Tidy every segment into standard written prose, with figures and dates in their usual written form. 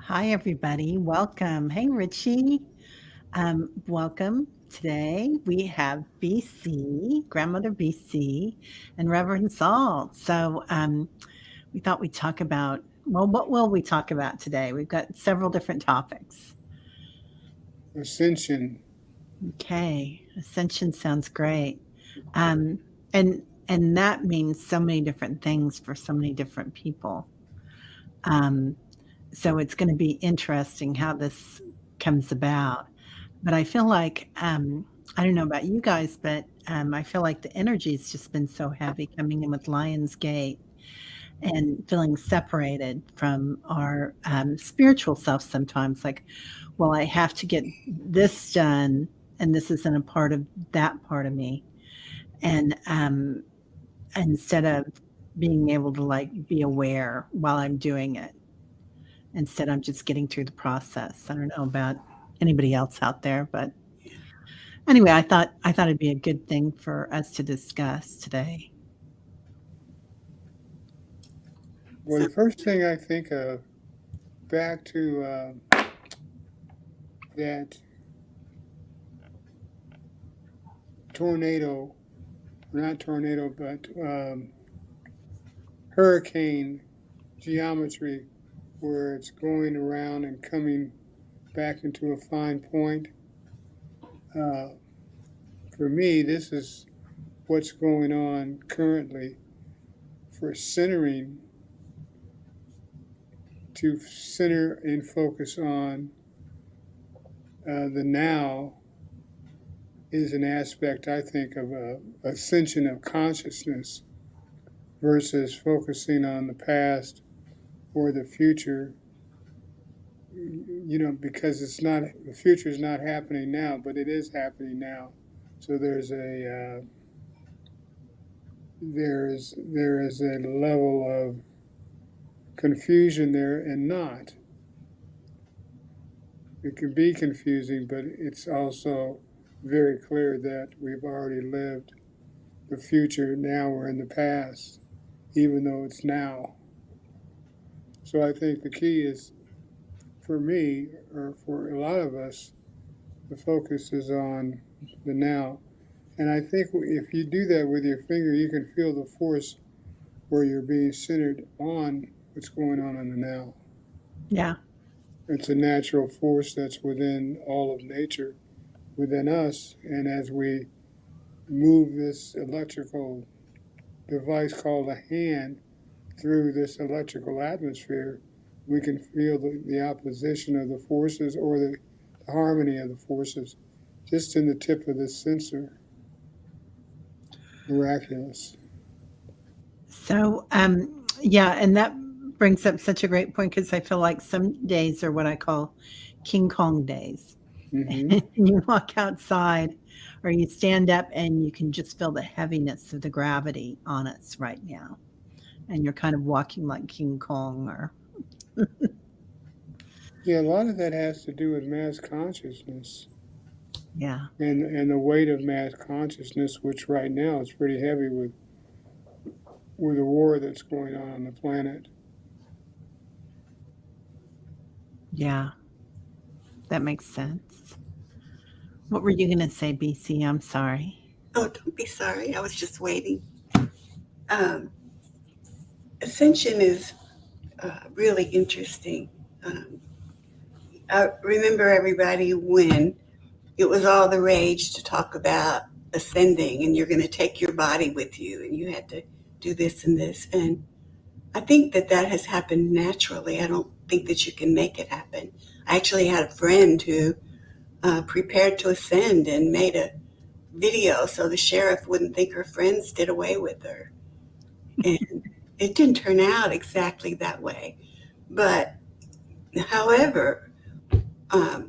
Hi, everybody. Welcome. Hey, Richie. Welcome. Today we have BC, Grandmother BC, and Reverend Saul. We thought we'd talk about, well, what will we talk about today? We've got several different topics. Ascension. Okay. Ascension sounds great. Um, and that means so many different things for so many different people. Um, so it's going to be interesting how this comes about. But I feel like, I don't know about you guys, but I feel like the energy's just been so heavy coming in with Lionsgate and feeling separated from our spiritual self sometimes. Like, well, I have to get this done, and this isn't a part of that part of me. And instead of being able to like be aware while I'm doing it, instead I'm just getting through the process. I don't know about anybody else out there, but anyway, I thought it'd be a good thing for us to discuss today. Well, the first thing I think of back to that tornado, not tornado, but hurricane geometry where it's going around and coming back into a fine point. Uh, for me, this is what's going on currently for centering to center and focus on the now is an aspect, I think, of a ascension of consciousness versus focusing on the past or the future. Because the future is not happening now, but it is happening now. So there is a level of confusion there, and not. It can be confusing, but it's also very clear that we've already lived the future. Now we're in the past, even though it's now. So I think the key is, for me, or for a lot of us, the focus is on the now. And I think if you do that with your finger, you can feel the force where you're being centered on what's going on in the now. Yeah. It's a natural force that's within all of nature, within us. And as we move this electrical device called a hand through this electrical atmosphere, we can feel the opposition of the forces, or the harmony of the forces, just in the tip of this sensor. Miraculous. Yeah, and that brings up such a great point because I feel like some days are what I call King Kong days. Mm-hmm. You walk outside or you stand up and you can just feel the heaviness of the gravity on us right now. And you're kind of walking like King Kong or Yeah, a lot of that has to do with mass consciousness, yeah. and the weight of mass consciousness, which right now is pretty heavy with the war that's going on the planet. Yeah, that makes sense. What were you gonna say, BC? I'm sorry. Oh, don't be sorry. I was just waiting. Um, Ascension is really interesting. Um, I remember everybody when it was all the rage to talk about ascending and you're going to take your body with you and you had to do this and this. And I think that has happened naturally. I don't think that you can make it happen. I actually had a friend who prepared to ascend and made a video so the sheriff wouldn't think her friends did away with her. And it didn't turn out exactly that way. But however,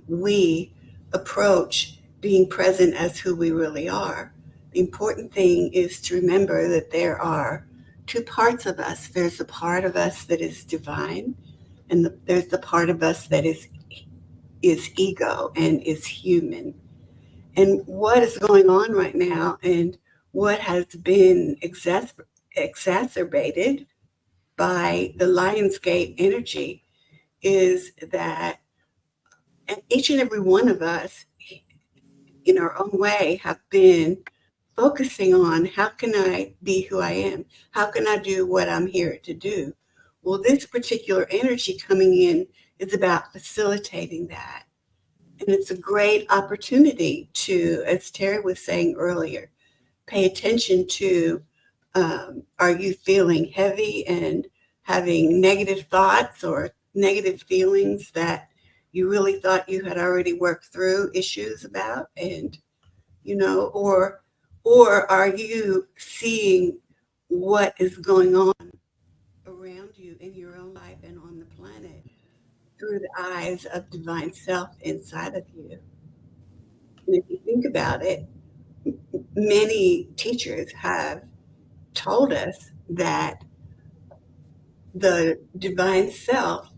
we approach being present as who we really are, the important thing is to remember that there are two parts of us. There's the part of us that is divine, and there's the part of us that is ego and is human. And what is going on right now, and what has been exacerbated by the Lionsgate energy, is that each and every one of us, in our own way, have been focusing on how can I be who I am? How can I do what I'm here to do? Well, this particular energy coming in is about facilitating that. And it's a great opportunity to, as Terry was saying earlier, pay attention to, are you feeling heavy and having negative thoughts or negative feelings that you really thought you had already worked through issues about? And, or are you seeing what is going on around you in your own life and on the planet through the eyes of divine self inside of you? And if you think about it, many teachers have told us that the divine self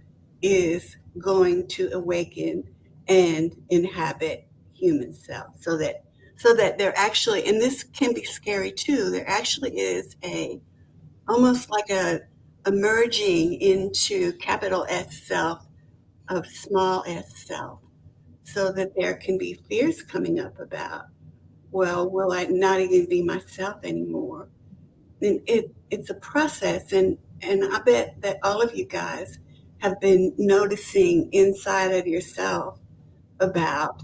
is going to awaken and inhabit human self, so that there actually, and this can be scary too, there actually is a almost like a merging into capital S self of small s self, so that there can be fears coming up about, well, will I not even be myself anymore? And it's a process, and I bet that all of you guys have been noticing inside of yourself about,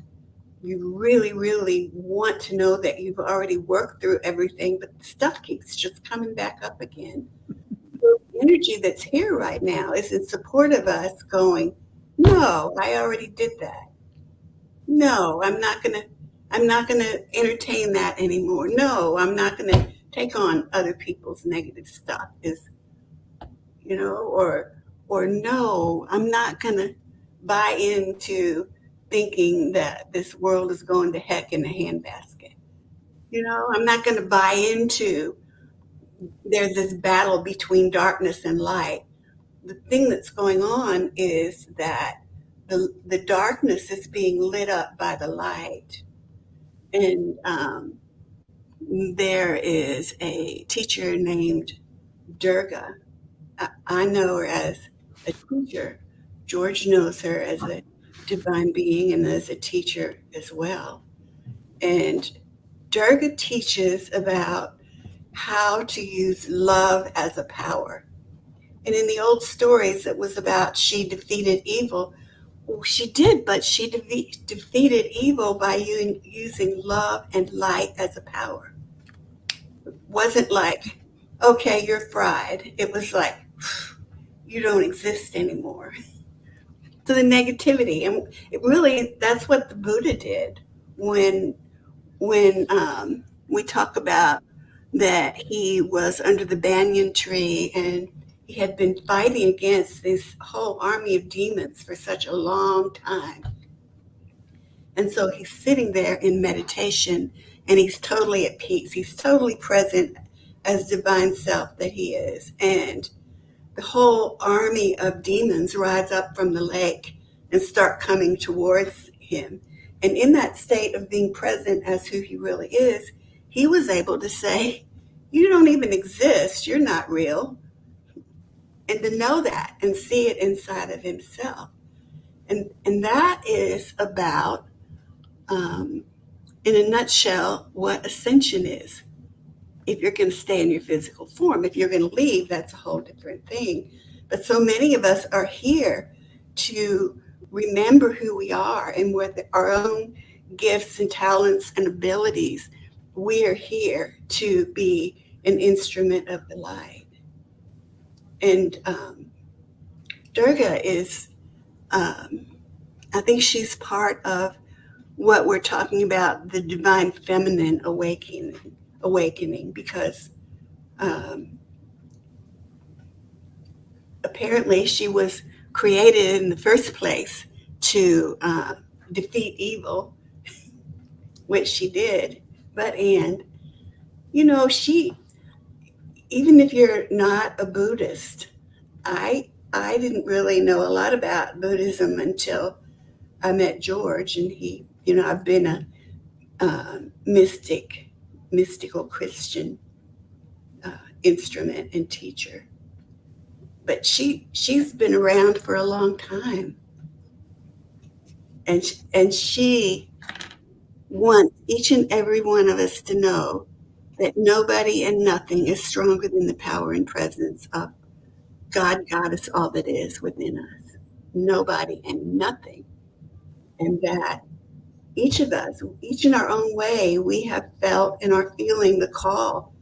you really, really want to know that you've already worked through everything, but stuff keeps just coming back up again. So the energy that's here right now is in support of us going, no, I already did that. No, I'm not gonna entertain that anymore. No, I'm not gonna take on other people's negative stuff. Or no, I'm not gonna buy into thinking that this world is going to heck in a handbasket. I'm not gonna buy into there's this battle between darkness and light. The thing that's going on is that the darkness is being lit up by the light. And there is a teacher named Durga. I know her as a teacher. George knows her as a divine being and as a teacher as well. And Durga teaches about how to use love as a power. And in the old stories, it was about she defeated evil. Well, she did, but she defeated evil by using love and light as a power. It wasn't like, okay, you're fried. It was like, you don't exist anymore. So the negativity, and it really, that's what the Buddha did when we talk about that he was under the banyan tree and he had been fighting against this whole army of demons for such a long time. And so he's sitting there in meditation and he's totally at peace. He's totally present as divine self that he is. And the whole army of demons rise up from the lake and start coming towards him. And in that state of being present as who he really is, he was able to say, you don't even exist. You're not real. And to know that and see it inside of himself. And that is about, in a nutshell, what ascension is. If you're going to stay in your physical form, if you're going to leave, that's a whole different thing. But so many of us are here to remember who we are and with our own gifts and talents and abilities, we are here to be an instrument of the light. And Durga is, I think she's part of what we're talking about, the divine feminine awakening, because apparently she was created in the first place to defeat evil, which she did. But she, even if you're not a Buddhist, I didn't really know a lot about Buddhism until I met George, and I've been a mystical Christian instrument and teacher. but she's been around for a long time, and she wants each and every one of us to know that nobody and nothing is stronger than the power and presence of God, Goddess, all that is within us. Nobody and nothing. And that each of us, each in our own way, we have felt and are feeling the call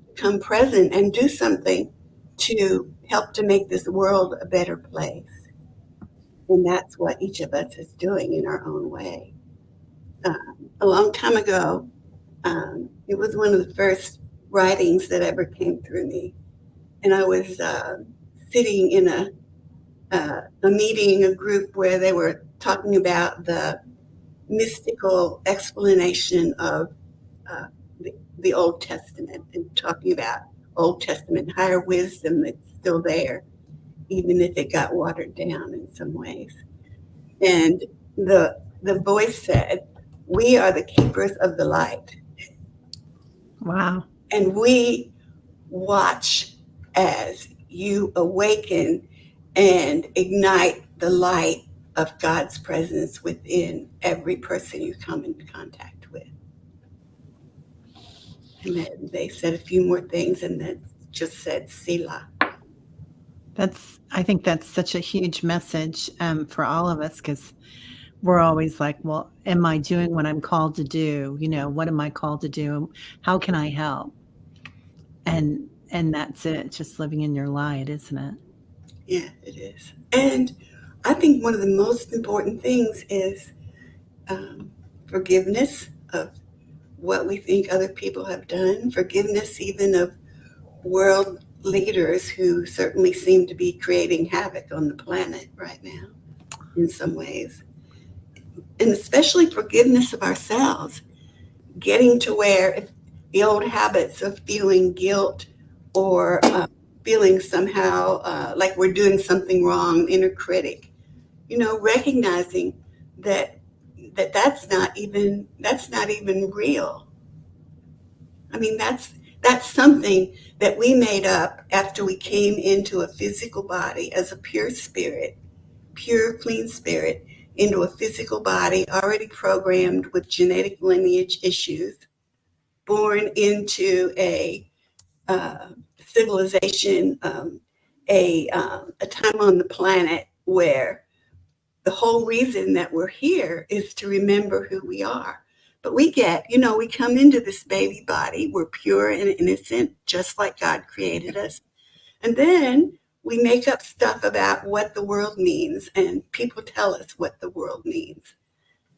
to come present and do something to help to make this world a better place. And that's what each of us is doing in our own way. A long time ago, it was one of the first writings that ever came through me. And I was sitting in a meeting, a group where they were talking about the mystical explanation of uh, the Old Testament and talking about Old Testament higher wisdom that's still there, even if it got watered down in some ways. And the voice said, "We are the keepers of the light, Wow. and we watch as you awaken and ignite the light of God's presence within every person you come into contact with." And then they said a few more things and then just said Selah. I think that's such a huge message for all of us because we're always like, well, am I doing what I'm called to do? What am I called to do? How can I help? And that's it, just living in your light, isn't it? Yeah, it is. And I think one of the most important things is forgiveness of what we think other people have done, forgiveness even of world leaders who certainly seem to be creating havoc on the planet right now in some ways. And especially forgiveness of ourselves, getting to where if the old habits of feeling guilt or feeling somehow like we're doing something wrong, inner critic, recognizing that that's not even real. I mean, that's something that we made up after we came into a physical body as a pure, clean spirit, into a physical body already programmed with genetic lineage issues, born into a civilization, a time on the planet where the whole reason that we're here is to remember who we are. But we come into this baby body, we're pure and innocent, just like God created us. And then we make up stuff about what the world means, and people tell us what the world means.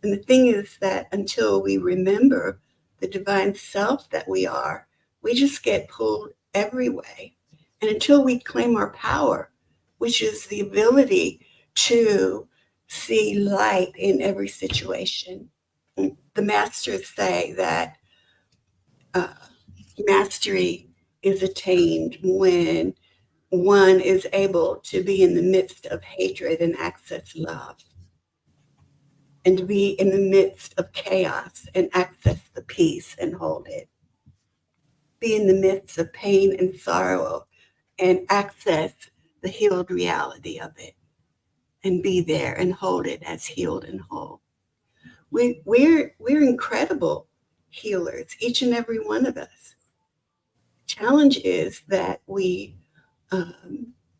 And the thing is that until we remember the divine self that we are, we just get pulled every way. And until we claim our power, which is the ability to see light in every situation. The masters say that uh, mastery is attained when one is able to be in the midst of hatred and access love, and to be in the midst of chaos and access the peace and hold it. Be in the midst of pain and sorrow and access the healed reality of it, and be there and hold it as healed and whole. We're incredible healers, each and every one of us. Challenge is that we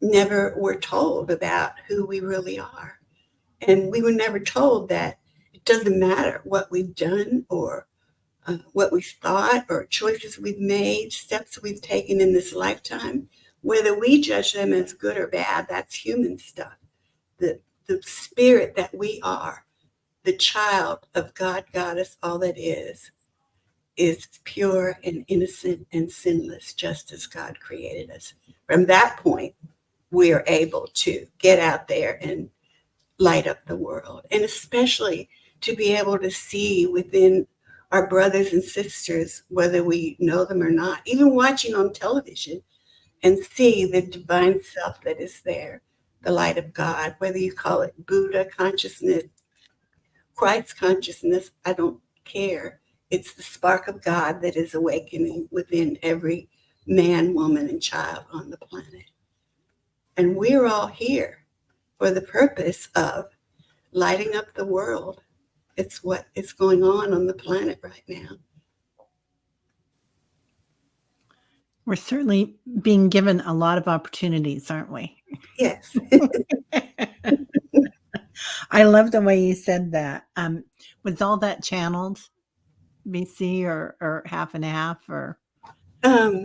never were told about who we really are. And we were never told that it doesn't matter what we've done or what we've thought or choices we've made, steps we've taken in this lifetime, whether we judge them as good or bad, that's human stuff. The spirit that we are, the child of God, Goddess, all that is pure and innocent and sinless, just as God created us. From that point, we are able to get out there and light up the world, and especially to be able to see within our brothers and sisters, whether we know them or not, even watching on television, and see the divine self that is there, the light of God, whether you call it Buddha consciousness, Christ consciousness, I don't care. It's the spark of God that is awakening within every man, woman, and child on the planet. And we're all here for the purpose of lighting up the world. It's what is going on the planet right now. We're certainly being given a lot of opportunities, aren't we? Yes. I love the way you said that. Was all that channeled, BC, or half and half, or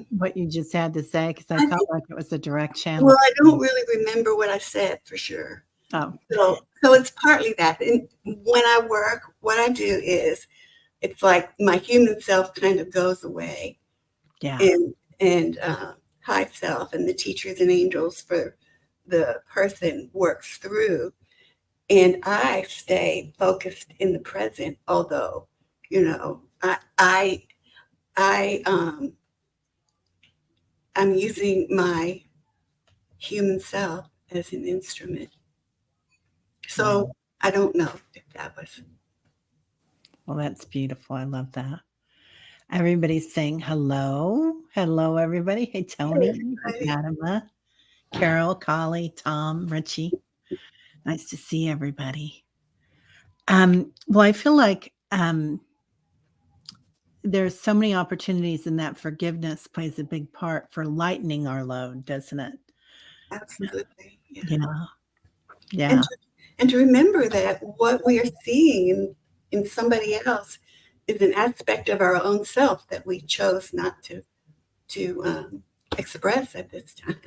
what you just had to say? Because I I felt think, like it was a direct channel. well, I don't really remember what I said for sure. Oh, So it's partly that. And when I work, what I do is it's like my human self kind of goes away, yeah. and high self and the teachers and angels for the person works through, and I stay focused in the present. Although, you know, I I'm using my human self as an instrument. So I don't know if that was. Well, that's beautiful. I love that. Everybody's saying hello. Hello, everybody. Hey, Tony, Fatima, Carol, Collie, Tom, Richie. Nice to see everybody. Well, I feel like there's so many opportunities, and that forgiveness plays a big part for lightening our load, doesn't it? Absolutely. Yeah. Yeah. Yeah. And to remember that what we are seeing in somebody else is an aspect of our own self that we chose not to express at this time.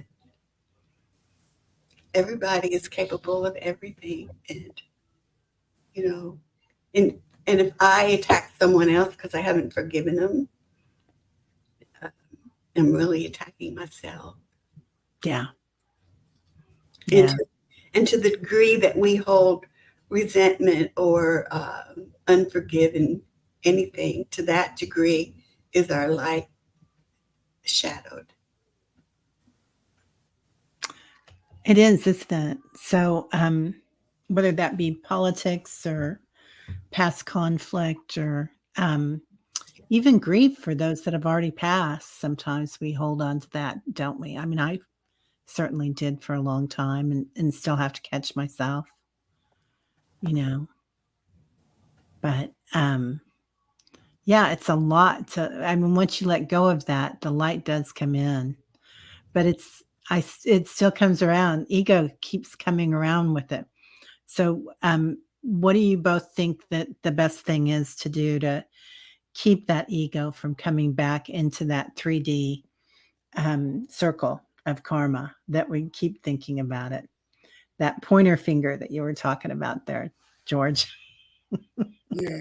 Everybody is capable of everything, and you know, and if I attack someone else because I haven't forgiven them, I'm really attacking myself. Yeah. And Yeah. to the degree that we hold resentment or unforgiven anything, to that degree is our light shadowed. It is, isn't it? So, whether that be politics or past conflict or even grief for those that have already passed, sometimes we hold on to that, don't we? I mean, I certainly did for a long time, and still have to catch myself, you know. But yeah, it's a lot to, I mean, once you let go of that, the light does come in. But it still comes around. Ego keeps coming around with it. So, what do you both think that the best thing is to do to keep that ego from coming back into that 3D circle of karma that we keep thinking about it? That pointer finger that you were talking about there, George. Yeah,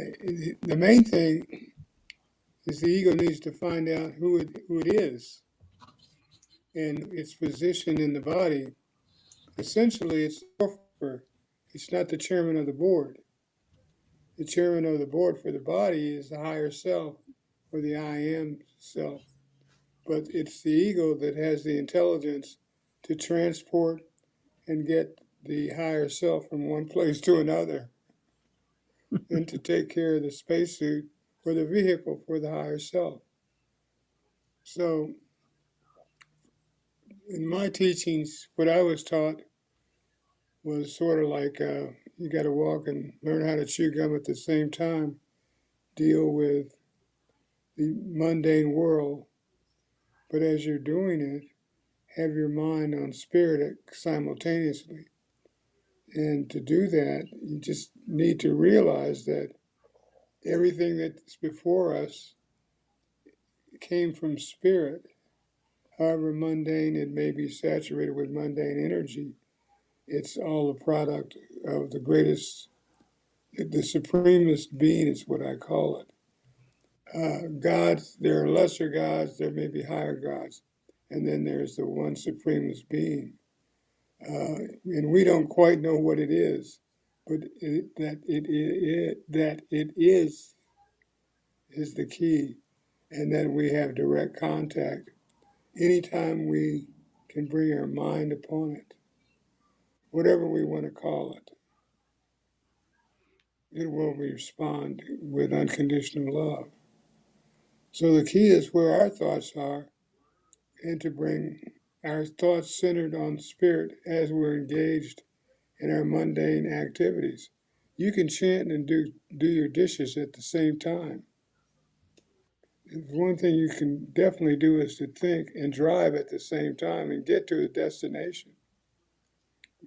the main thing is the ego needs to find out who it is and its position in the body. Essentially, it's it's not the chairman of the board. The chairman of the board for the body is the higher self or the I am self. But it's the ego that has the intelligence to transport and get the higher self from one place to another and to take care of the spacesuit or the vehicle for the higher self. So, in my teachings, what I was taught was sort of like you got to walk and learn how to chew gum at the same time, deal with the mundane world, but as you're doing it, have your mind on spirit simultaneously. And to do that, you just need to realize that everything that's before us came from spirit. However mundane it may be saturated with mundane energy, it's all a product of the greatest, the supremest being is what I call it. Gods, there are lesser gods, there may be higher gods, and then there's the one supremest being. And we don't quite know what it is, but that it is the key, and that we have direct contact anytime we can bring our mind upon it, whatever we want to call it. It will respond with unconditional love. So the key is where our thoughts are, and to bring our thoughts centered on spirit as we're engaged in our mundane activities. You can chant and do your dishes at the same time. One thing you can definitely do is to think and drive at the same time and get to a destination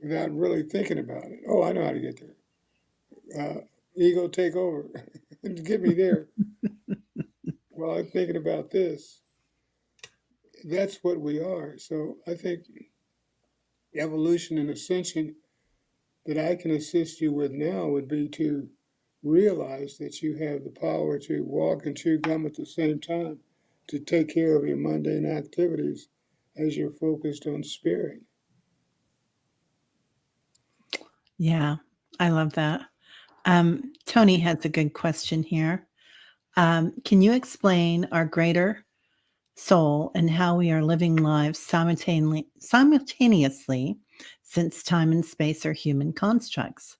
without really thinking about it. Oh, I know how to get there. Ego take over. Get me there. While I'm thinking about this, that's what we are. So I think evolution and ascension that I can assist you with now would be to realize that you have the power to walk and chew gum at the same time, to take care of your mundane activities as you're focused on spirit. Yeah, I love that. Tony has a good question here. Can you explain our greater soul and how we are living lives simultaneously since time and space are human constructs?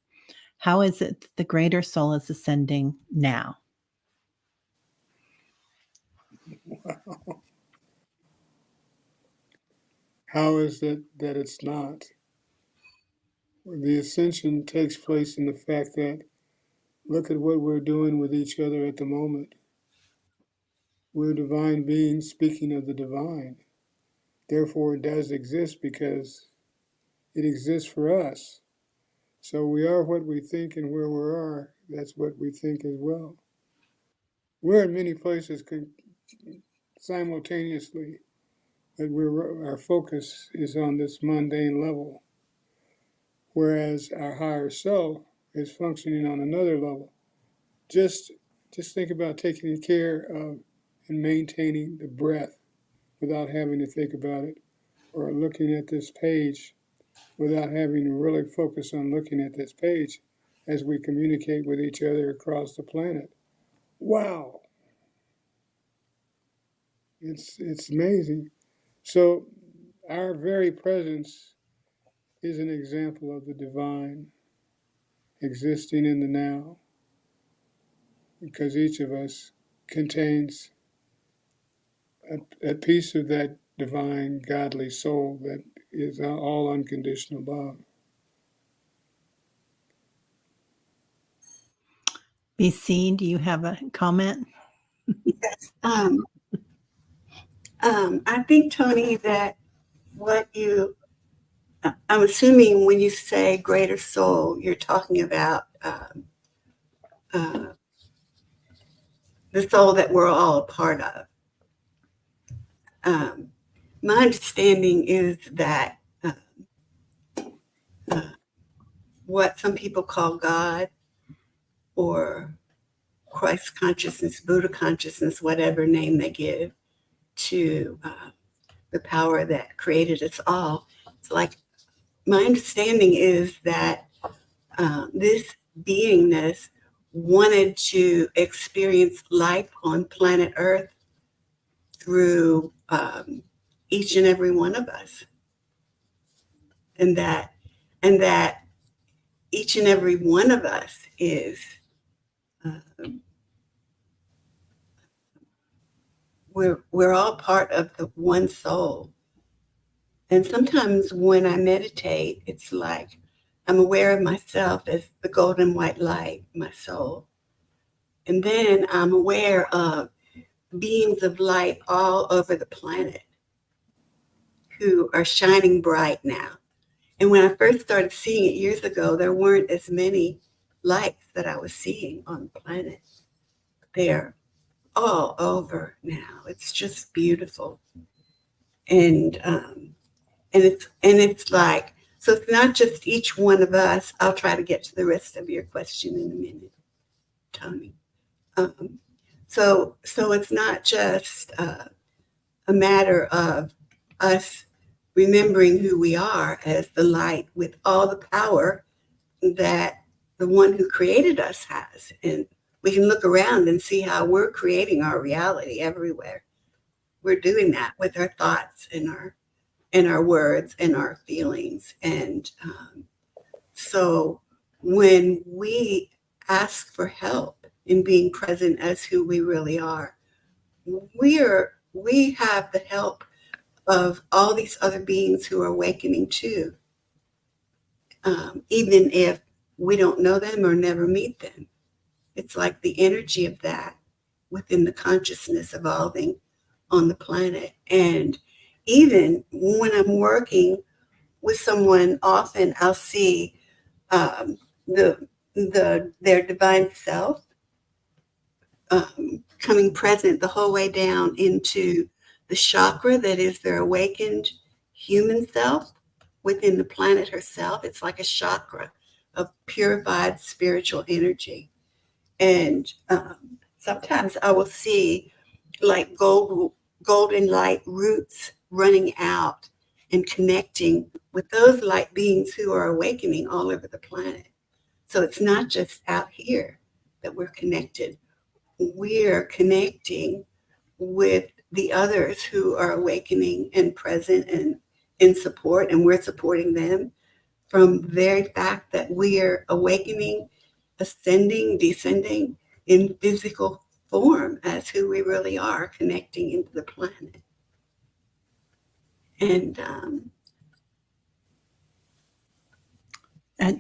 How is it that the greater soul is ascending now? Wow. How is it that it's not? The ascension takes place in the fact that look at what we're doing with each other at the moment. We're divine beings speaking of the divine. Therefore, it does exist because it exists for us. So we are what we think, and where we are, that's what we think as well. We're in many places simultaneously, but our focus is on this mundane level, whereas our higher self is functioning on another level. Just think about taking care of and maintaining the breath without having to think about it, or looking at this page without having to really focus on looking at this page as we communicate with each other across the planet. Wow, it's amazing. So our very presence is an example of the divine existing in the now, because each of us contains a piece of that divine godly soul that is all unconditional love. BC, do you have a comment? Yes. I think, Tony, that what you, I'm assuming when you say greater soul, you're talking about uh, the soul that we're all a part of. Um, my understanding is that uh, what some people call God or Christ consciousness, Buddha consciousness, whatever name they give to the power that created us all. It's like my understanding is that this beingness wanted to experience life on planet Earth through each and every one of us, and that each and every one of us is uh, we're all part of the one soul. And sometimes when I meditate, it's like I'm aware of myself as the golden white light, my soul. And then I'm aware of beings of light all over the planet who are shining bright now. And when I first started seeing it years ago, there weren't as many lights that I was seeing on the planet. They're all over now. It's just beautiful. And it's like, so it's not just each one of us. I'll try to get to the rest of your question in a minute, Tony. Um, so it's not just a matter of us remembering who we are as the light with all the power that the one who created us has. And we can look around and see how we're creating our reality everywhere. We're doing that with our thoughts and our words and our feelings. And so when we ask for help in being present as who we really are, we have the help of all these other beings who are awakening too, even if we don't know them or never meet them. It's like the energy of that within the consciousness evolving on the planet. And even when I'm working with someone, often I'll see um, their divine self coming present the whole way down into the chakra that is their awakened human self within the planet herself. It's like a chakra of purified spiritual energy. And sometimes I will see like golden light roots running out and connecting with those light beings who are awakening all over the planet. So it's not just out here that we're connected. We're connecting with the others who are awakening and present and in support, and we're supporting them from the very fact that we are awakening, ascending, descending in physical form as who we really are, connecting into the planet. And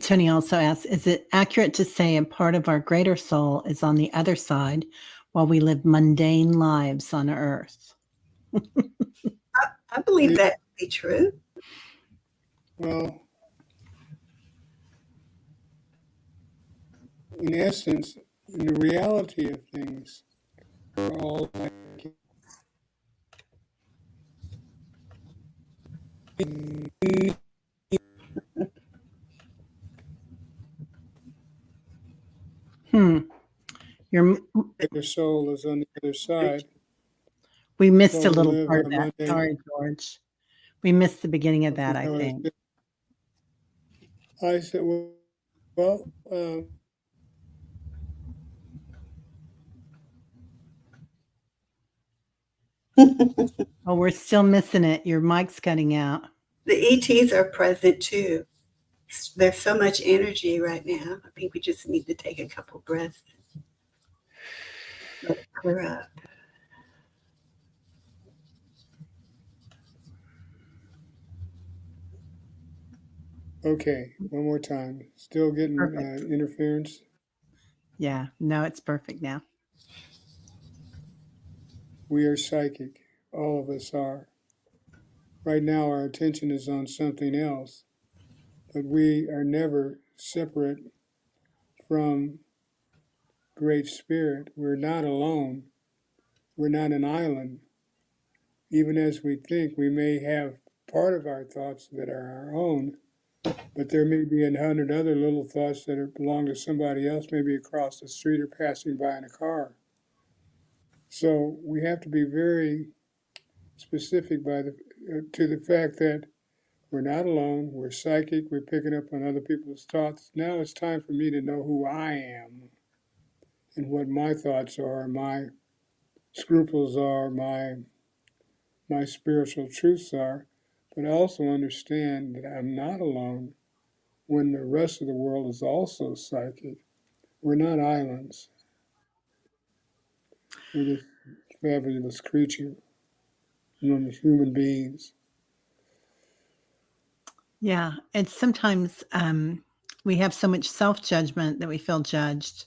Tony also asks, is it accurate to say a part of our greater soul is on the other side while we live mundane lives on Earth? I believe that to be true. Well, in essence, in the reality of things, we're all like Your the soul is on the other side. We missed So a we little live part a of that. mundane- Sorry, George. We missed the beginning of that, I No, think. I said, well, Oh, we're still missing it. Your mic's cutting out. The ETs are present too. There's so much energy right now. I think we just need to take a couple breaths. Let it clear up. okay, one more time. Still getting Perfect. interference. Yeah, no, it's perfect now. We are psychic. All of us are. Right now, our attention is on something else, but we are never separate from Great Spirit. We're not alone. We're not an island. Even as we think, we may have part of our thoughts that are our own, but there may be 100 other little thoughts that belong to somebody else, maybe across the street or passing by in a car. So we have to be very specific to the fact that we're not alone. We're psychic. We're picking up on other people's thoughts. Now it's time for me to know who I am and what my thoughts are, my scruples are, my spiritual truths are, but I also understand that I'm not alone when the rest of the world is also psychic. We're not islands. We're this fabulous creature, human beings. Yeah, it's sometimes we have so much self-judgment that we feel judged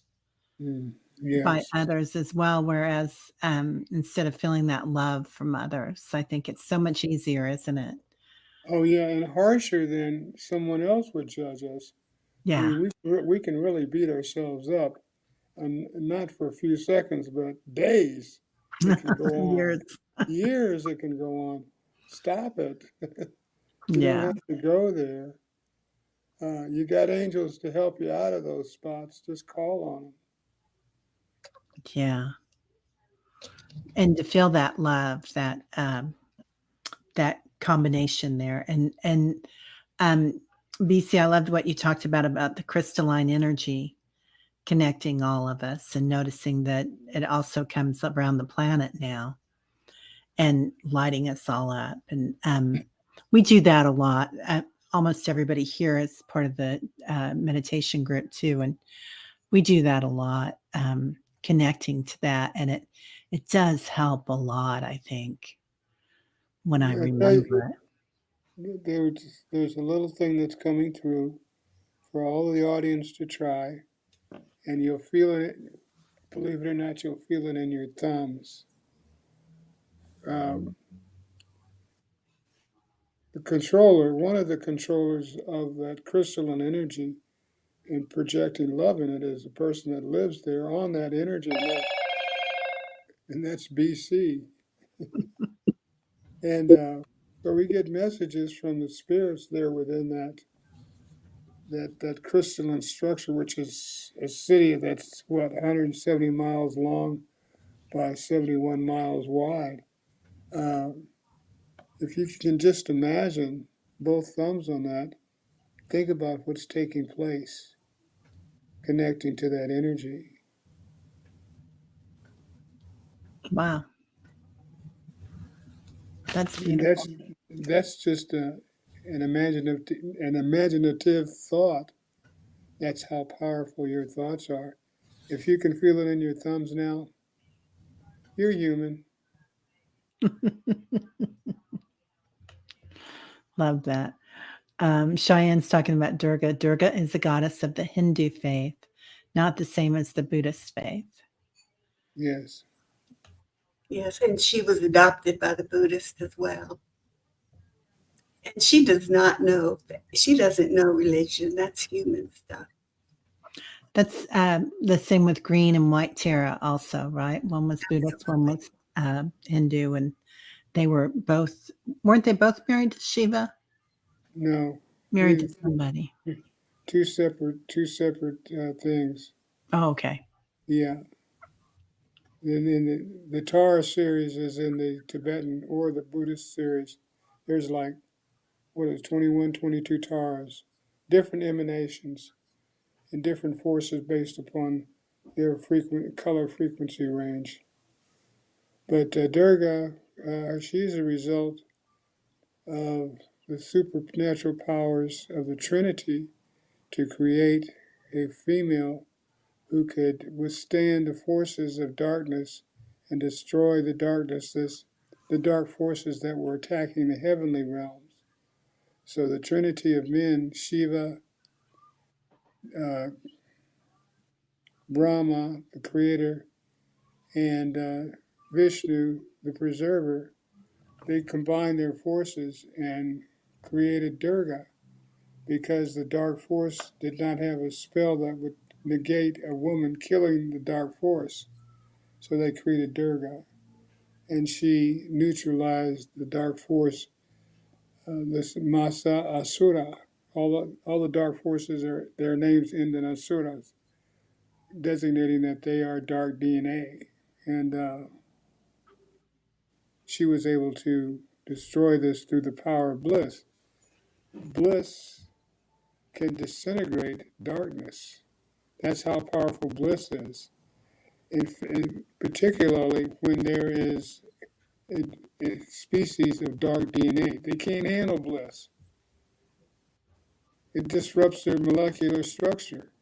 by Yes. others as well, whereas instead of feeling that love from others, I think it's so much easier, isn't it? Oh, yeah, and harsher than someone else would judge us. I Yeah. mean, we can really beat ourselves up, and not for a few seconds, but days. It can go Years. on. Years it can go on. Stop it. You don't Yeah. have to go there. You got angels to help you out of those spots. Just call on them. Yeah. And to feel that love, that combination there. And BC, I loved what you talked about the crystalline energy connecting all of us and noticing that it also comes around the planet now and lighting us all up. And we do that a lot. Almost everybody here is part of the meditation group too, and we do that a lot, connecting to that, and it does help a lot. I think when I I tell remember it. you, there's a little thing that's coming through for all the audience to try, and you'll feel it. Believe it or not, you'll feel it in your thumbs. Um, the controller, one of the controllers of that crystalline energy and projecting love in it, is the person that lives there on that energy, and that's BC. And so we get messages from the spirits there within that crystalline structure, which is a city that's what 170 miles long by 71 miles wide. Uh, if you can just imagine both thumbs on that, think about what's taking place, connecting to that energy. Wow, that's And beautiful. that's just an imaginative thought. That's how powerful your thoughts are. If you can feel it in your thumbs now, you're human. Love that. Cheyenne's talking about Durga. Durga is the goddess of the Hindu faith, not the same as the Buddhist faith. Yes. Yes, and she was adopted by the Buddhists as well. And she does not know, she doesn't know religion. That's human stuff. That's the same with green and white Tara, also, right? One was Buddhist, one Absolutely. was Hindu, and they were both, weren't they both married to Shiva? No. Married to We somebody. two separate things. Oh, okay. Yeah. And in the Tara series is in the Tibetan or the Buddhist series. There's like what is 21, 22 Taras, different emanations and different forces based upon their frequent color frequency range. But Durga, she's a result of the supernatural powers of the Trinity to create a female who could withstand the forces of darkness and destroy the the dark forces that were attacking the heavenly realms. So the Trinity of men, Shiva, uh, Brahma, the creator, and Vishnu, the preserver, they combined their forces and created Durga because the dark force did not have a spell that would negate a woman killing the dark force. So they created Durga, and she neutralized the dark force, this Masa Asura. All the dark forces are their names end in Asuras, designating that they are dark DNA. And she was able to destroy this through the power of bliss. Bliss can disintegrate darkness. That's how powerful bliss is, and particularly when there is a species of dark DNA. They can't handle bliss. It disrupts their molecular structure.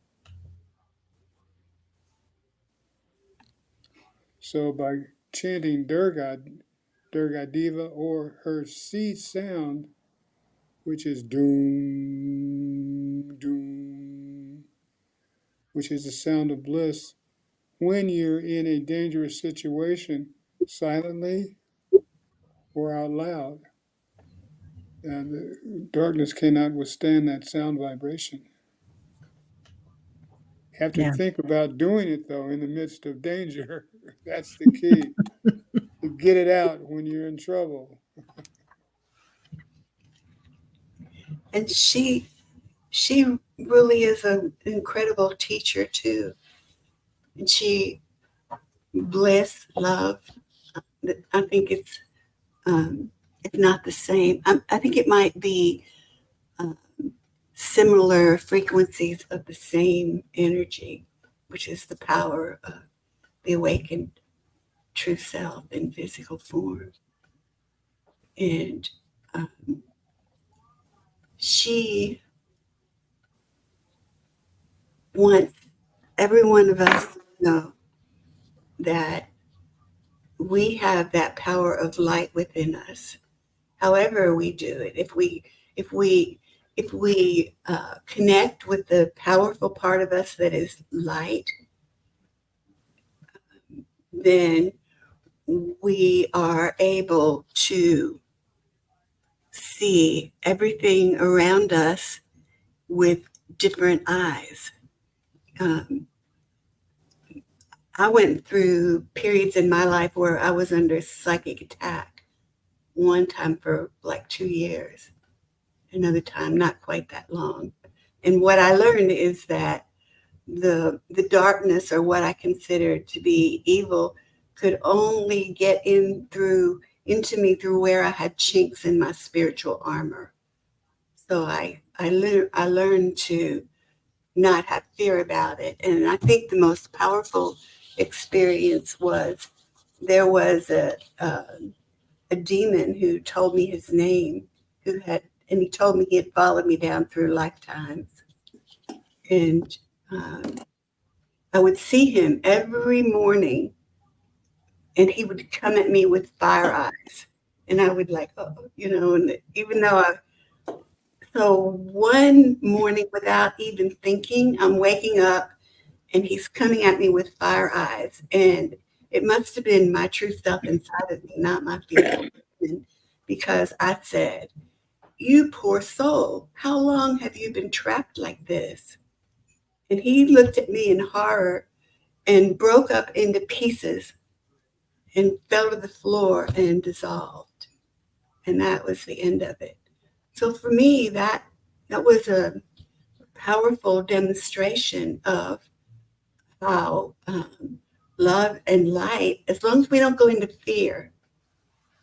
So by chanting Durga, Durga Diva, or her seed sound, which is doom, doom, which is the sound of bliss, when you're in a dangerous situation, silently or out loud, the darkness cannot withstand that sound vibration. Have to Yeah. think about doing it though in the midst of danger. That's the key. To get it out when you're in trouble. And she really is an incredible teacher too. And she bliss, love. I think it's not the same. I think it might be um, similar frequencies of the same energy, which is the power of the awakened true self in physical form. And um, she wants every one of us to know that we have that power of light within us. however we do it. If we connect with the powerful part of us that is light, then we are able to see everything around us with different eyes. Um, I went through periods in my life where I was under psychic attack, one time for like 2 years, another time not quite that long. And what I learned is that the darkness, or what I considered to be evil, could only get into me through where I had chinks in my spiritual armor. So I learned to not have fear about it. And I think the most powerful experience was, there was a demon who told me his name, and he told me he had followed me down through lifetimes. And um, I would see him every morning, and he would come at me with fire eyes. And I would like, oh, and even though so one morning, without even thinking, I'm waking up and he's coming at me with fire eyes. And it must have been my true self inside of me, not my fearful demon, because I said, "You poor soul, how long have you been trapped like this?" And he looked at me in horror and broke up into pieces and fell to the floor and dissolved. And that was the end of it. So for me, that was a powerful demonstration of how love and light, as long as we don't go into fear,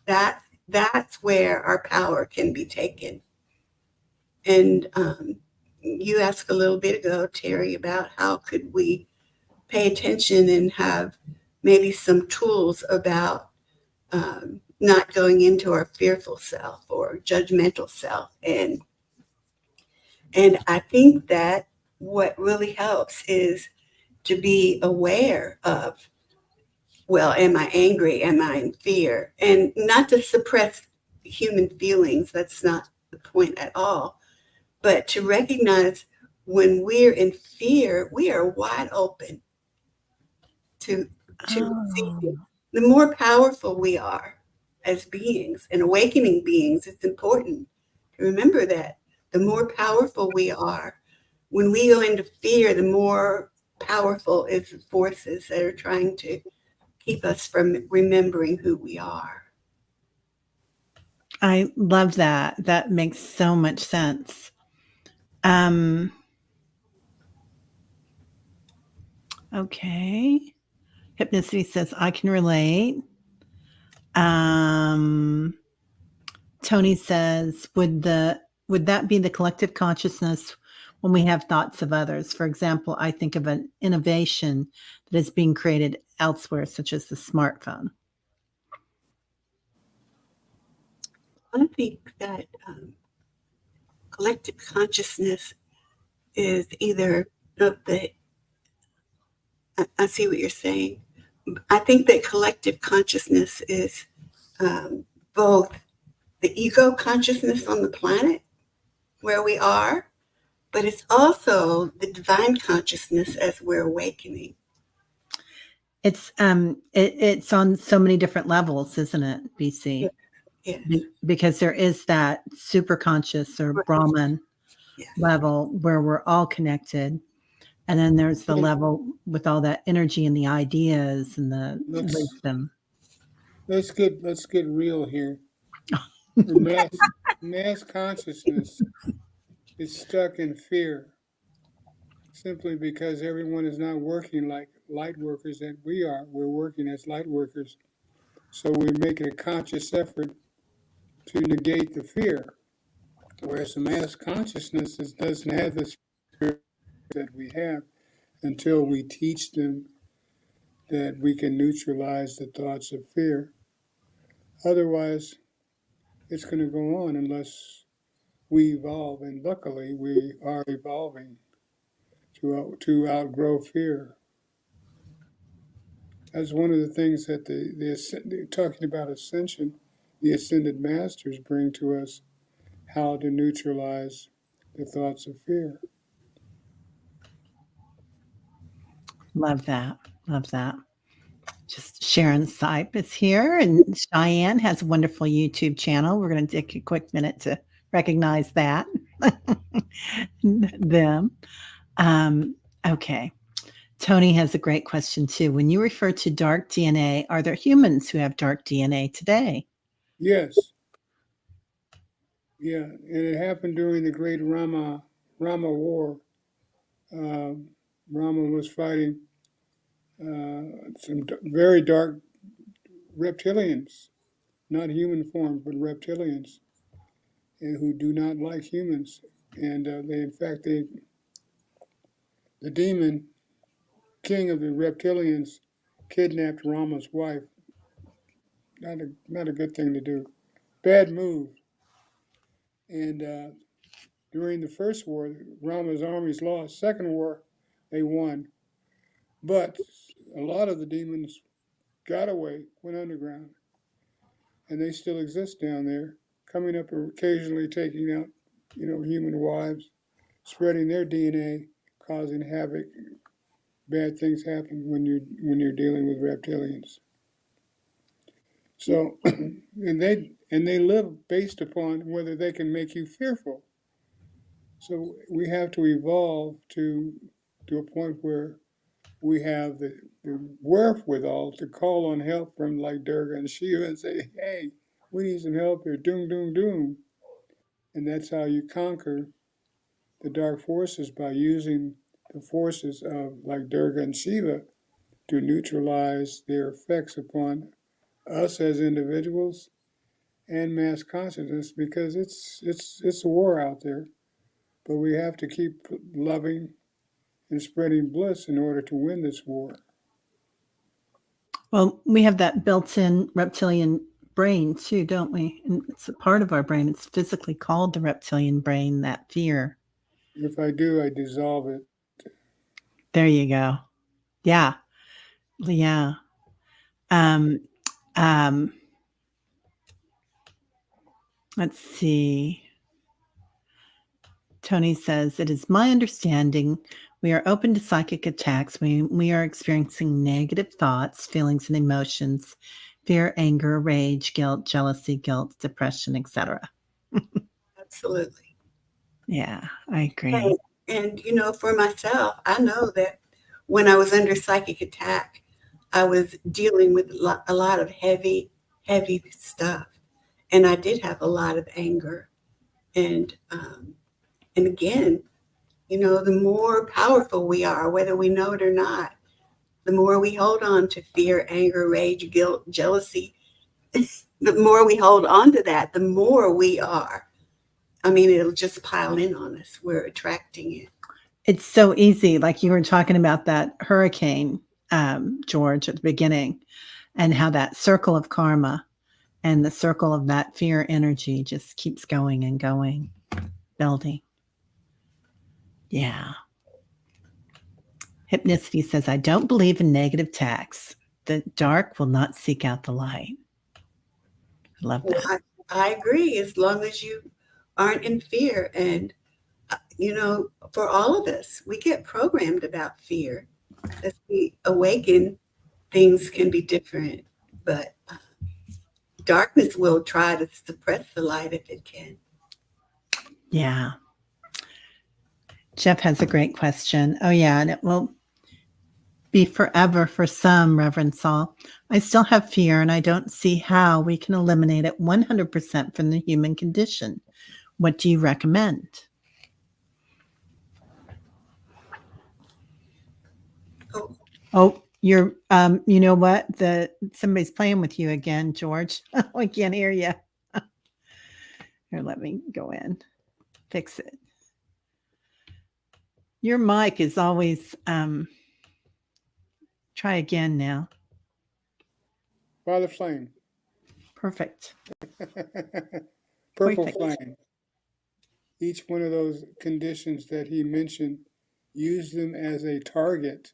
that's where our power can be taken. And you asked a little bit ago, Terry, about how could we pay attention and have maybe some tools about not going into our fearful self or judgmental self. And I think that what really helps is to be aware of, well, am I angry? Am I in fear? And not to suppress human feelings. That's not the point at all. But to recognize when we're in fear, we are wide open to see Oh, it. The more powerful we are as beings and awakening beings, it's important to remember that the more powerful we are, when we go into fear, the more powerful is the forces that are trying to keep us from remembering who we are. I love that. That makes so much sense. Um, okay. Hypnicity says, I can relate. Um, Tony says, would that be the collective consciousness when we have thoughts of others? For example, I think of an innovation that is being created elsewhere, such as the smartphone. I think that collective consciousness is either of the, I see what you're saying. I think that collective consciousness is both the ego consciousness on the planet where we are, but it's also the divine consciousness as we're awakening. It's on so many different levels, isn't it, BC? Yes. Because there is that super conscious or Right. Brahman Yes. level where we're all connected. And then there's the level with all that energy and the ideas and the wisdom. Let's get real here. The mass consciousness is stuck in fear simply because everyone is not working like light workers that we are. We're working as light workers. So we're making a conscious effort to negate the fear. Whereas the mass consciousness doesn't have the spirit that we have until we teach them that we can neutralize the thoughts of fear. Otherwise, it's going to go on unless we evolve. And luckily, we are evolving to outgrow fear. That's one of the things that they're talking about ascension. the ascended masters bring to us how to neutralize the thoughts of fear. Love that. Love that. Just Sharon Sipe is here, and Cheyenne has a wonderful YouTube channel. We're going to take a quick minute to recognize that. Them. Okay. Tony has a great question too. When you refer to dark DNA, are there humans who have dark DNA today? Yes, yeah, and it happened during the Great Rama War. Rama was fighting some very dark reptilians, not human form, but reptilians, and who do not like humans. And the demon king of the reptilians kidnapped Rama's wife. Not a good thing to do. Bad move. And during the first war, Rama's armies lost. Second war, they won. But a lot of the demons got away, went underground, and they still exist down there, coming up occasionally taking out, human wives, spreading their DNA, causing havoc. Bad things happen when you're dealing with reptilians. So, and they live based upon whether they can make you fearful. So we have to evolve to a point where we have the wherewithal to call on help from like Durga and Shiva and say, "Hey, we need some help here. Doom, doom, doom." And that's how you conquer the dark forces, by using the forces of like Durga and Shiva to neutralize their effects upon us as individuals and mass consciousness, because it's a war out there. But we have to keep loving and spreading bliss in order to win this war. Well, we have that built-in reptilian brain too, don't we? And it's a part of our brain. It's physically called the reptilian brain, that fear. If I do, I dissolve it. There you go. Yeah. Yeah. Um, um, let's see. Tony says, it is my understanding we are open to psychic attacks when we are experiencing negative thoughts, feelings, and emotions, fear, anger, rage, guilt, jealousy, guilt, depression, etc. Absolutely. Yeah, I agree. And for myself, I know that when I was under psychic attack, I was dealing with a lot of heavy, heavy stuff. And I did have a lot of anger. And again, the more powerful we are, whether we know it or not, the more we hold on to fear, anger, rage, guilt, jealousy, the more we hold on to that, the more we are. I mean, it'll just pile in on us. We're attracting it. It's so easy. Like you were talking about that hurricane, George, at the beginning, and how that circle of karma and the circle of that fear energy just keeps going and going, building. Yeah. Hypnicity says, I don't believe in negative attacks. The dark will not seek out the light. I love that. Well, I agree, as long as you aren't in fear. And, for all of us, we get programmed about fear. As we awaken, things can be different. But darkness will try to suppress the light if it can. Yeah. Jeff has a great question. Oh, yeah. And it will be forever for some, Reverend Saul. I still have fear, and I don't see how we can eliminate it 100% from the human condition. What do you recommend? Oh, you're, you know what? Somebody's playing with you again, George. I can't hear you. Here, let me go in, fix it. Your mic is always, try again now. Father Flame. Perfect. Purple Perfect. flame. Each one of those conditions that he mentioned, use them as a target.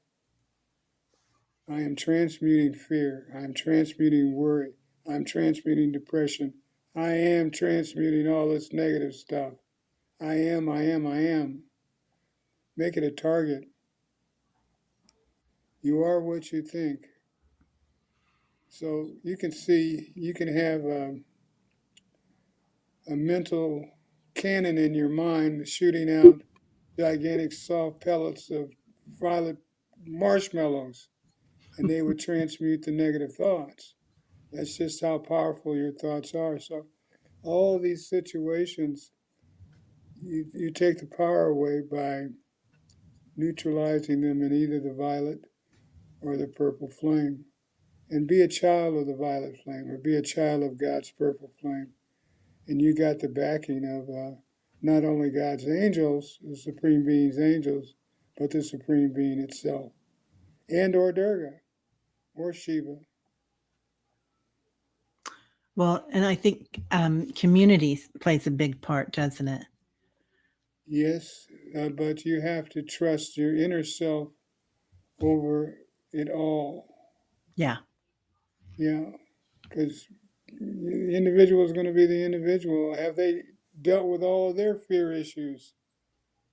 I am transmuting fear. I am transmuting worry. I'm transmuting depression. I am transmuting all this negative stuff. I am, I am, I am. Make it a target. You are what you think. So you can see, you can have a mental cannon in your mind shooting out gigantic soft pellets of violet marshmallows, and they would transmute the negative thoughts. That's just how powerful your thoughts are. So all these situations, you take the power away by neutralizing them in either the violet or the purple flame. And be a child of the violet flame, or be a child of God's purple flame. And you got the backing of not only God's angels, the Supreme Being's angels, but the Supreme Being itself, and or Durga, or Shiva. Well, and I think community plays a big part, doesn't it? Yes, but you have to trust your inner self over it all. Yeah. Yeah, because the individual is going to be the individual. Have they dealt with all of their fear issues?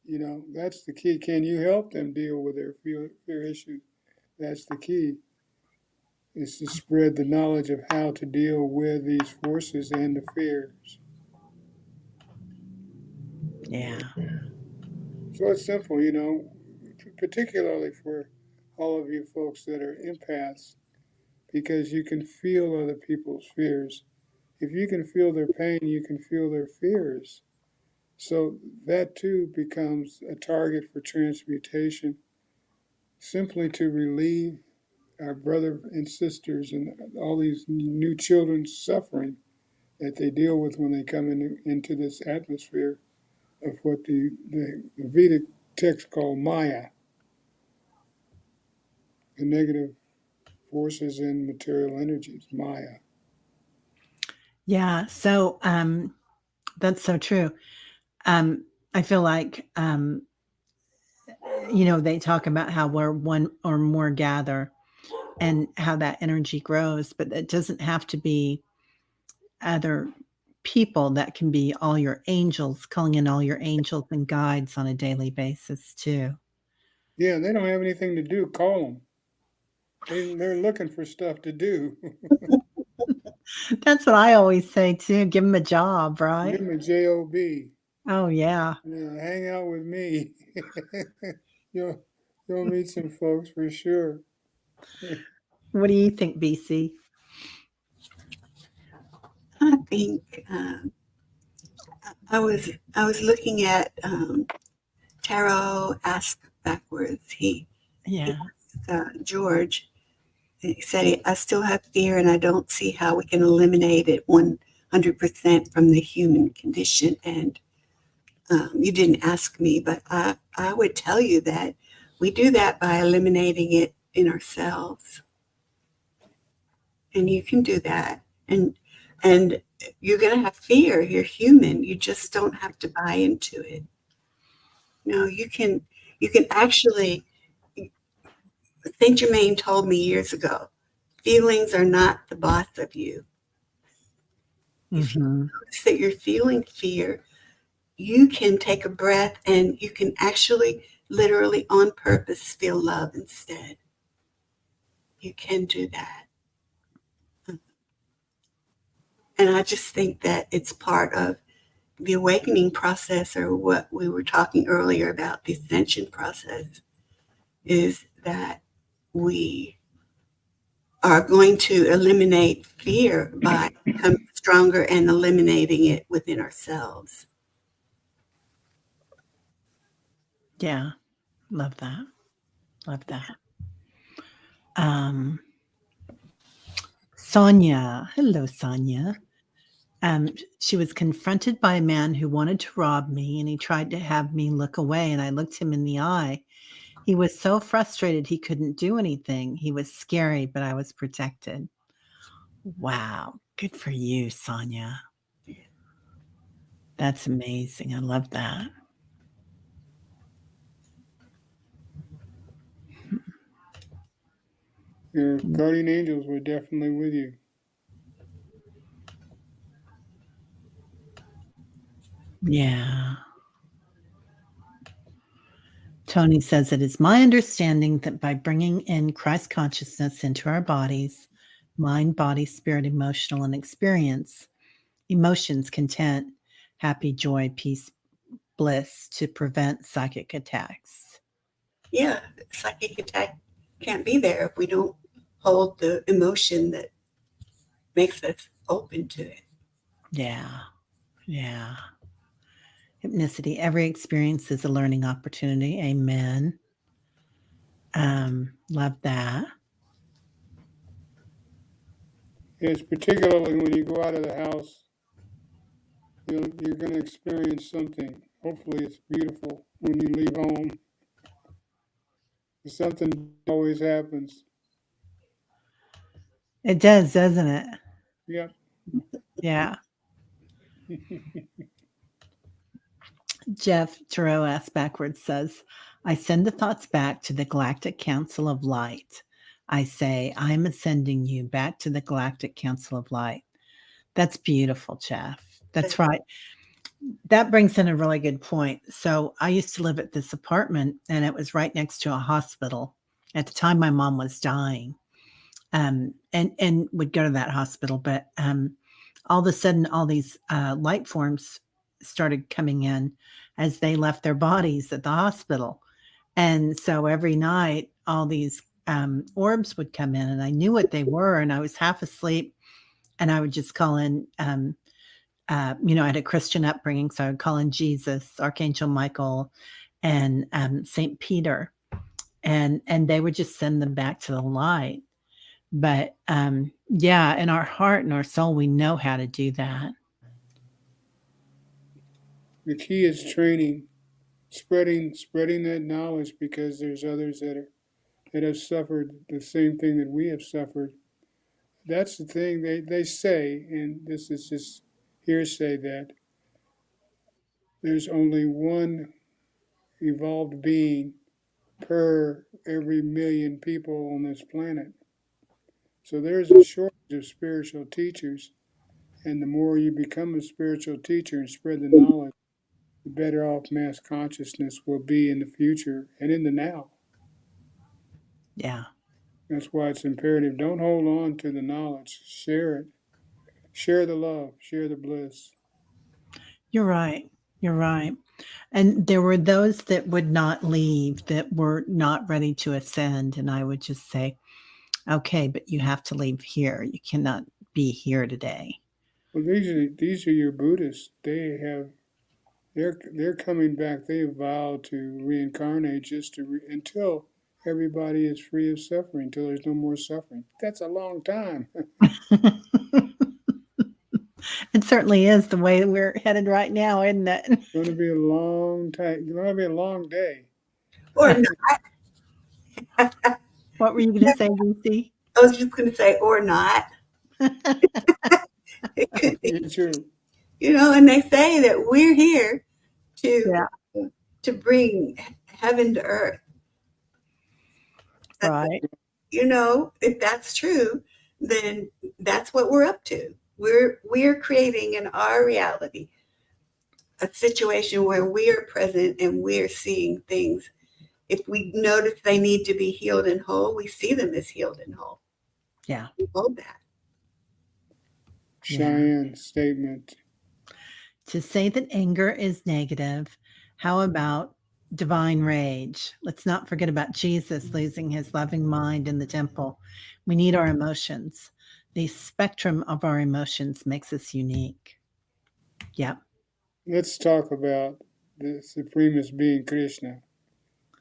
You know, that's the key. Can you help them deal with their fear issues? That's the key, is to spread the knowledge of how to deal with these forces and the fears. Yeah. So it's simple, you know, particularly for all of you folks that are empaths, because you can feel other people's fears. If you can feel their pain, you can feel their fears. So that too becomes a target for transmutation, simply to relieve our brother and sisters and all these new children's suffering that they deal with when they come into this atmosphere of what the Vedic text called Maya, the negative forces in material energies, Maya. Yeah. So that's so true. I feel like they talk about how where one or more gather and how that energy grows, but it doesn't have to be other people. That can be all your angels, calling in all your angels and guides on a daily basis too. Yeah, they don't have anything to do. Call them. They're looking for stuff to do. That's what I always say too. Give them a job, Give right? them a job. Oh yeah. Hang out with me. you'll you'll meet some folks for sure. What do you think, BC? I think I was looking at Tarot asked backwards. He Yeah. asked George. He said, "I still have fear, and I don't see how we can eliminate it 100% from the human condition." And you didn't ask me, but I would tell you that we do that by eliminating it in ourselves, and you can do that. And you're going to have fear. You're human. You just don't have to buy into it. No, you can actually. Saint Germain told me years ago, feelings are not the boss of you. If you Hmm. notice that you're feeling fear, you can take a breath and you can actually, literally, on purpose, feel love instead. You can do that. And I just think that it's part of the awakening process, or what we were talking earlier about, the ascension process, is that we are going to eliminate fear by becoming stronger and eliminating it within ourselves. Yeah. Love that. Love that. Um, Sonia. Hello, Sonia. She was confronted by a man who wanted to rob me, and he tried to have me look away, and I looked him in the eye. He was so frustrated he couldn't do anything. He was scary, but I was protected. Wow. Good for you, Sonia. That's amazing. I love that. Your guardian angels were definitely with you. Yeah. Tony says, it is my understanding that by bringing in Christ consciousness into our bodies, mind, body, spirit, emotional, and emotions, content, happy, joy, peace, bliss, to prevent psychic attacks. Yeah, psychic attack can't be there if we don't hold the emotion that makes us open to it. Yeah. Yeah. Hypnicity. Every experience is a learning opportunity. Amen. Love that. It's particularly when you go out of the house, you're going to experience something. Hopefully, it's beautiful when you leave home. Something always happens. It does, doesn't it? Yep. Yeah. Jeff Tarot asked backwards says, I send the thoughts back to the Galactic Council of Light. I say, I'm ascending you back to the Galactic Council of Light. That's beautiful, Jeff. That's right. That brings in a really good point. So I used to live at this apartment, and it was right next to a hospital. At the time, my mom was dying, and would go to that hospital. But all of a sudden, all these light forms started coming in as they left their bodies at the hospital. And so every night, all these orbs would come in, and I knew what they were, and I was half asleep, and I would just call in. I had a Christian upbringing, so I would call in Jesus, Archangel Michael, and Saint Peter, and they would just send them back to the light. But yeah, in our heart and our soul, we know how to do that. The key is training, spreading that knowledge, because there's others that have suffered the same thing that we have suffered. That's the thing they say, and this is just hearsay, that there's only one evolved being per every million people on this planet. So there's a shortage of spiritual teachers, and the more you become a spiritual teacher and spread the knowledge, the better off mass consciousness will be in the future and in the now. Yeah. That's why it's imperative. Don't hold on to the knowledge. Share it. Share the love. Share the bliss. You're right. You're right. And there were those that would not leave, that were not ready to ascend. And I would just say, okay, but you have to leave here. You cannot be here today. Well, these are your Buddhists. They're coming back. They vowed to reincarnate just until everybody is free of suffering, until there's no more suffering. That's a long time. It certainly is the way we're headed right now, isn't it? It's going to be a long time. It's going to be a long day. Or not. What were you going to say, Lucy? I was just going to say, or not. It could be. It's true. And they say that we're here Yeah. to bring heaven to earth. Right. If that's true, then that's what we're up to. We're creating in our reality a situation where we are present and we're seeing things. If we notice they need to be healed and whole, we see them as healed and whole. Yeah. We hold that. Cheyenne statement. To say that anger is negative, how about divine rage? Let's not forget about Jesus losing his loving mind in the temple. We need our emotions. The spectrum of our emotions makes us unique. Yep. Let's talk about the supremest being, Krishna.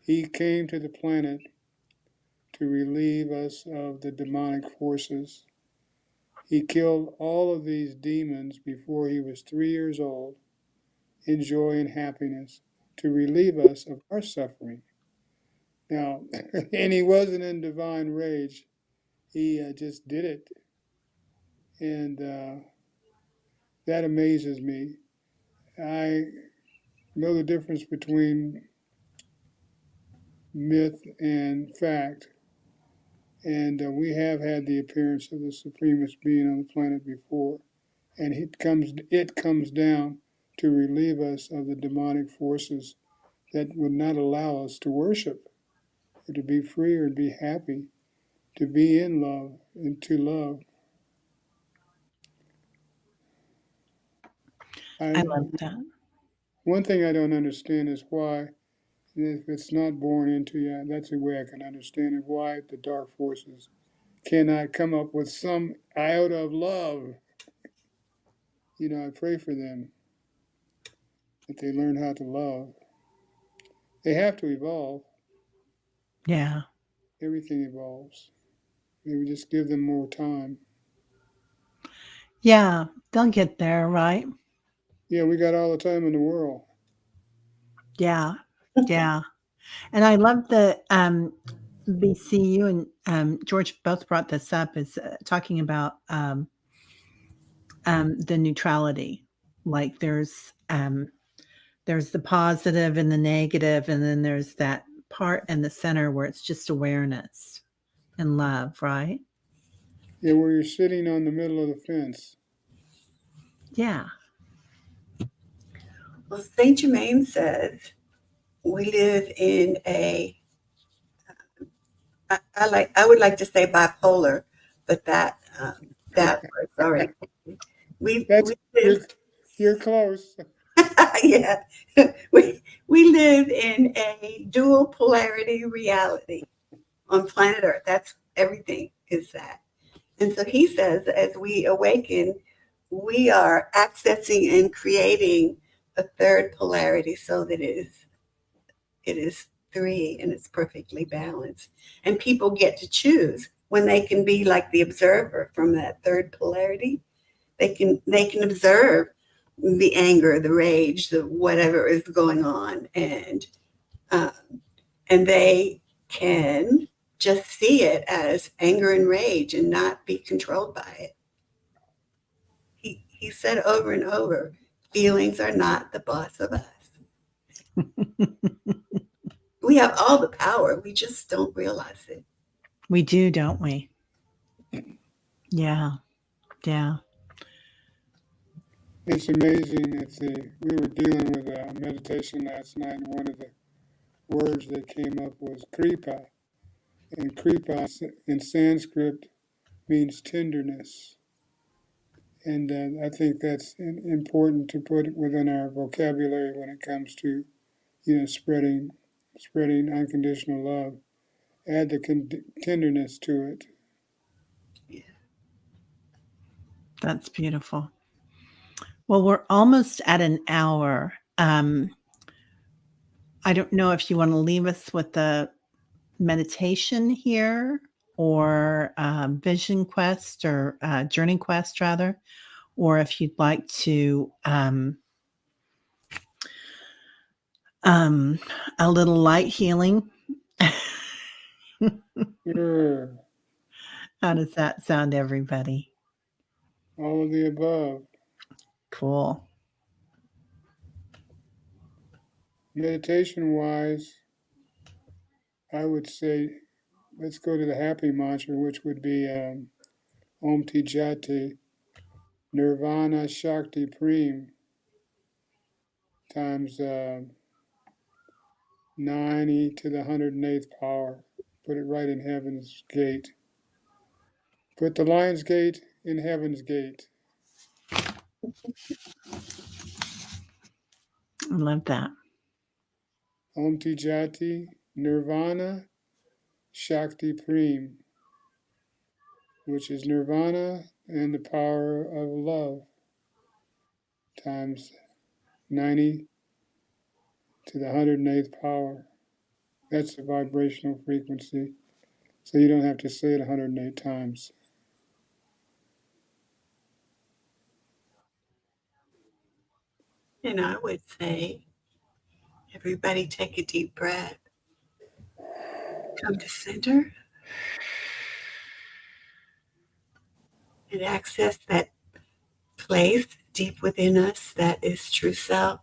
He came to the planet to relieve us of the demonic forces. He killed all of these demons before he was 3 years old, in joy and happiness, to relieve us of our suffering. Now, and he wasn't in divine rage. He just did it. And that amazes me. I know the difference between myth and fact. And we have had the appearance of the supremest being on the planet before. And it comes down to relieve us of the demonic forces that would not allow us to worship, or to be free or be happy, to be in love and to love. I love that. One thing I don't understand is why, if it's not born into you, that's the way I can understand it, why the dark forces cannot come up with some iota of love. I pray for them that they learn how to love. They have to evolve. Yeah. Everything evolves. Maybe just give them more time. Yeah. They'll get there, right? Yeah, we got all the time in the world. Yeah. Yeah. And I love the BC, you and George both brought this up, is talking about the neutrality. Like there's the positive and the negative, and then there's that part in the center where it's just awareness and love, right? Yeah, where you're sitting on the middle of the fence. Yeah. Well, Saint Germain says we live in a I would like to say bipolar, but that word's already That's we live you're close. yeah we live in a dual polarity reality on planet Earth. That's everything is that. And so he says as we awaken, we are accessing and creating a third polarity so that it is three and it's perfectly balanced. And people get to choose when they can be like the observer from that third polarity. They can observe the anger, the rage, the whatever is going on, um, and they can just see it as anger and rage and not be controlled by it. He said over and over, feelings are not the boss of us. We have all the power. We just don't realize it. We do, don't we? Yeah. Yeah. It's amazing. We were dealing with a meditation last night, and one of the words that came up was kripa. And kripa in Sanskrit means tenderness. And I think that's important to put within our vocabulary when it comes to, spreading unconditional love. Add the tenderness to it. Yeah. That's beautiful. Well, we're almost at an hour. I don't know if you want to leave us with a meditation here, or vision quest, or journey quest rather, or if you'd like to a little light healing. Sure. How does that sound, everybody? All of the above. Cool. Meditation wise, I would say let's go to the happy mantra, which would be Om Ti Jati Nirvana Shakti Preem times 90 to the 108th power. Put it right in heaven's gate. Put the lion's gate in heaven's gate. I love that. Om Ti Jati Nirvana Shakti Preem, which is nirvana and the power of love, times 90 to the 108th power. That's the vibrational frequency. So you don't have to say it 108 times. And I would say, everybody take a deep breath. Come to center and access that place deep within us that is true self,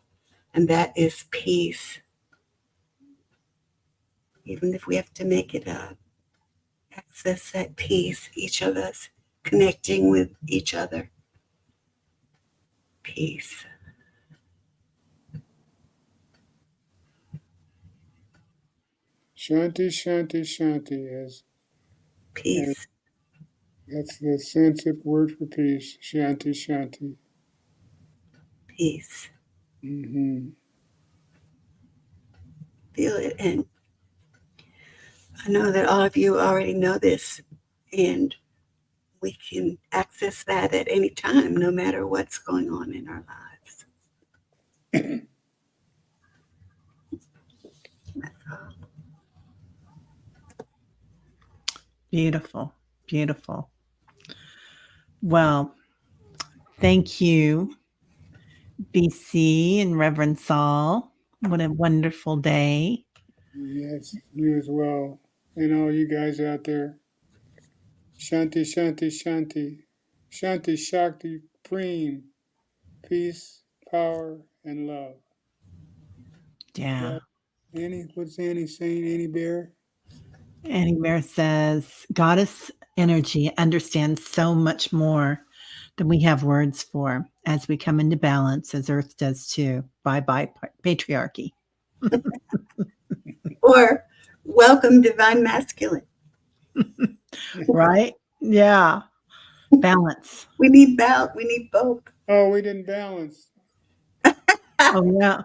and that is peace. Even if we have to make it up, access that peace, each of us connecting with each other. Peace. Shanti, Shanti, Shanti, as Peace. that's the Sanskrit word for peace. Shanti, Shanti. Peace. Mm-hmm. Feel it. And I know that all of you already know this, and we can access that at any time, no matter what's going on in our lives. That's all. Beautiful. Beautiful. Well, thank you, BC and Reverend Saul. What a wonderful day. Yes, you as well. And all you guys out there. Shanti, Shanti, Shanti. Shanti, Shakti, Preem. Peace, power, and love. Yeah. Annie, what's Annie saying? Annie Bear? Annie Bear says, Goddess energy understands so much more than we have words for as we come into balance, as Earth does too. Bye bye, patriarchy. Or welcome, divine masculine. Right? Yeah. Balance. We need both. Oh, we didn't balance. Oh, yeah.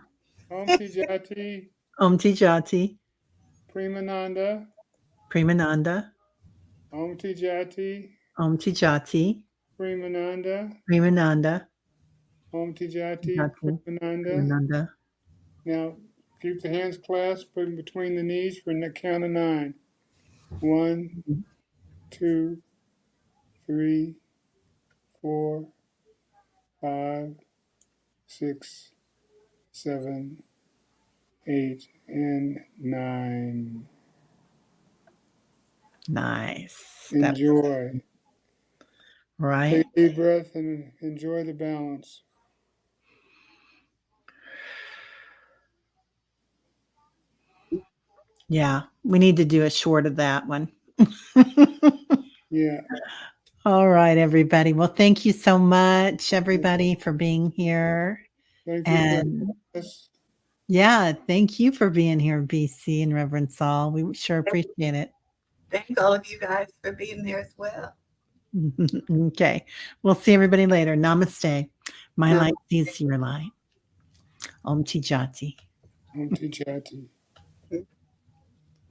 Om Tijati, Om Tijati, Premananda. Premananda, Om Tijati, Om Tijati, Premananda. Premananda, Om Tijati, Tijati, Premananda. Premananda. Now, keep the hands clasped, put them between the knees for the count of 9. 1, 2, 3, 4, 5, 6, 7, 8, and 9. Nice. Enjoy. Right? Take a deep breath and enjoy the balance. Yeah. We need to do a short of that one. Yeah. All right, everybody. Well, thank you so much, everybody, for being here. Thank you And for us. yeah, thank you for being here, BC and Reverend Saul. We sure appreciate it. Thank all of you guys for being there as well. Okay. We'll see everybody later. Namaste. My Namaste. light sees your light. Om Tijati. Om Tijati.